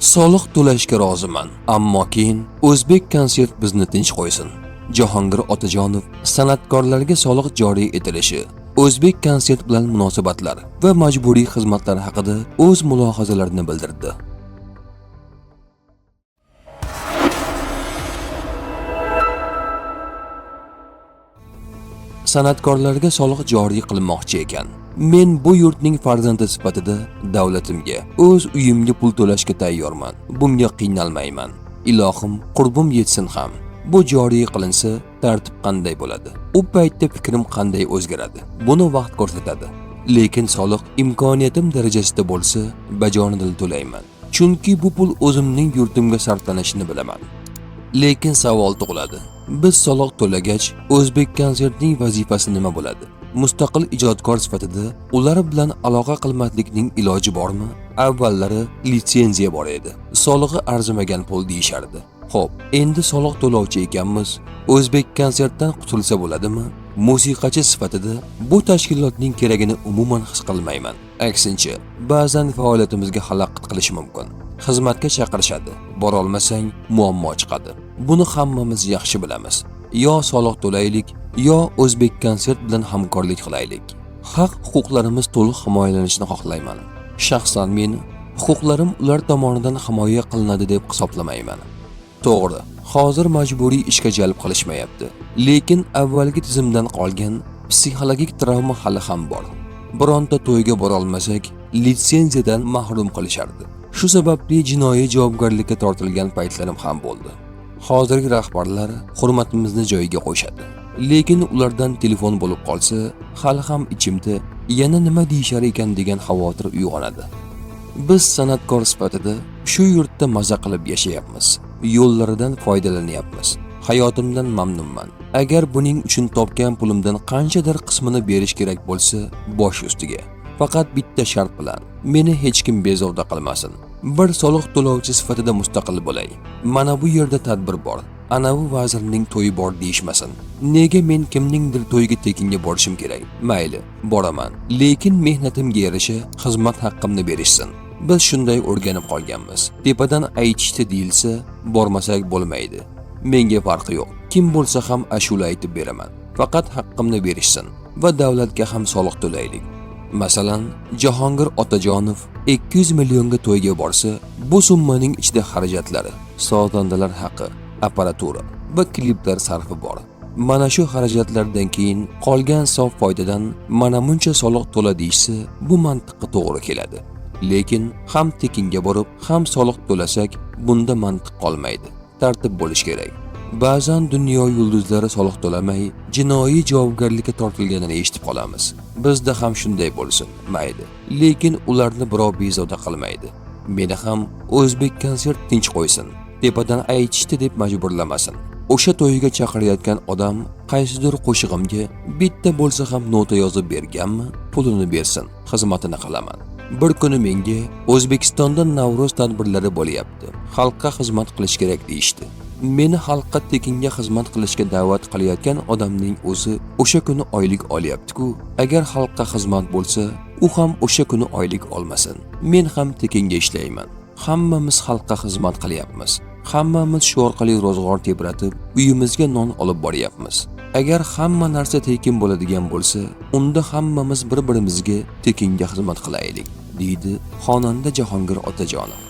Soliq to'lashga roziman, ammo keyin O'zbek konsert bizni tinch qo'ysin. Jahongir Otajonov san'atkorlarga soliq joriy etilishi, O'zbek konsert bilan munosabatlar va majburiy xizmatlar haqida o'z mulohazalarini bildirdi. San'atkorlarga soliq joriy qilinmoqchi ekan. Men bu yurtning farzandi sifatida davlatimga, o'z uyimga pul to'lashga tayyorman. Bunga qiynalmayman. Ilohim, qurbim yetsin ham. Bu joriy qilinsa, tartib qanday bo'ladi? U paytda fikrim qanday o'zgaradi? Buni vaqt ko'rsatadi. Lekin soliq imkoniyatim darajasida bo'lsa, bajonidil to'layman. Chunki bu pul o'zimning yurtimga sarflanishini bilaman. Lekin savol tug'iladi. Biz soliq to'lagach, O'zbek konsertning vazifasi nima bo'ladi? Mustaqil ijodkor sifatida ular bilan aloqa qilmaslikning iloji bormi? Avvallari litsenziya bor edi. Solig'i arzimagan pul deyishardi. Xo'p, endi soliq to'lovchi ekanmiz. O'zbek konsertdan qutulsa bo'ladimi? Musiqachi sifatida bu tashkilotning keragini umuman his qilmayman. Aksincha, ba'zan faoliyatimizga xalaqit qilish mumkin. Xizmatga chaqirishadi. Bora olmasang muammo chiqadi. Buni hammamiz yaxshi bilamiz. Yo soliq to'laylik, yo O'zbek konsert bilan hamkorlik qilaylik. Haq-huquqlarimiz to'liq himoyalanishini xohlayman. Shaxsan men huquqlarim ular tomonidan himoya qilinadi deb hisoblamayman. To'g'ri, hozir majburiy ishga jalb qilishmayapti. Lekin avvalgi tizimdan qolgan psixologik travma hali ham bor. Bironta to'yga bora olmasak, litsenziyadan mahrum qilishardi. Shu sababli jinoiy javobgarlikka tortilgan paytlarim ham bo'ldi. Hozirgi rahbarlar hurmatimizni joyiga qo'yishadi. Lekin ulardan telefon bo'lib qolsa, hali ham ichimda yana nima deyishar ekan degan xavotir uyg'onadi. Biz san'atkor sifatida shu yurtda maza qilib yashayapmiz. Yo'llaridan foydalanyapmiz. Hayotimdan mamnunman. Agar buning uchun topgan pulimdan qanchadir qismini berish kerak bo'lsa, bosh ustiga. Faqat bitta shart bilan, meni hech kim bezovta qilmasin. Bir soliq to'lovchi sifatida mustaqil bo'lay. Mana bu yerda tadbir bor. Anavi vazirning to'yi bor deyishmasin. Nega men kimningdir to'yiga tekinga borishim kerak? Mayli, boraman. Lekin mehnatimga yarasha xizmat haqqimni berishsin. Biz shunday o'rganib qolganmiz. Tepadan aytishdi deyilsa, bormasak bo'lmaydi. Menga farqi yo'q. Kim bo'lsa ham ashula aytib beraman. Faqat haqqimni berishsin va davlatga ham soliq to'laylik. Masalan, Jahongir Otajonov 200 millionga to'yga borsa, bu summaning ichida xarajatlari, sozandalar haqi, apparatura va kliplar sarfi bor. Mana shu xarajatlardan keyin qolgan sof foydadan mana buncha soliq to'la deyishsa, bu mantiqqa to'g'ri keladi. Lekin ham tekinga borib, ham soliq to'lasak, bunda mantiq qolmaydi. Tartib bo'lish kerak. Ba'zan dunyo yulduzlari soliq to'lamay, jinoiy javobgarlikka tortilganini eshitib qolamiz. Bizda ham shunday bo'lsin, mayli. Lekin ularni birov bezovta qilmaydi. Meni ham O'zbek konsert tinch qo'ysin. Tepadan aytishdi deb majburlamasin. O'sha to'yiga chaqirayotgan odam qaysidir qo'shig'imga bitta bo'lsa ham nota yozib berganmi, pulini bersin, xizmatini qilaman. Bir kuni menga O'zbekistonda Navro'z tadbirlari bo'lyapti. Xalqqa xizmat qilish kerak deyishdi. Meni xalqqa tekinga xizmat qilishga da'vat qilayotgan odamning o'zi o'sha kuni oylik olyapti-ku. Agar xalqqa xizmat bo'lsa, u ham o'sha kuni oylik olmasin. Men ham tekinga ishlayman. Hammamiz xalqqa xizmat qilyapmiz. Hammamiz shu orqali ro'zg'or tebratib, uyimizga non olib boryapmiz. Agar hamma narsa tekin bo'ladigan bo'lsa, unda hammamiz bir-birimizga tekinga xizmat qilaylik, deydi xonanda Jahongir Otajonov.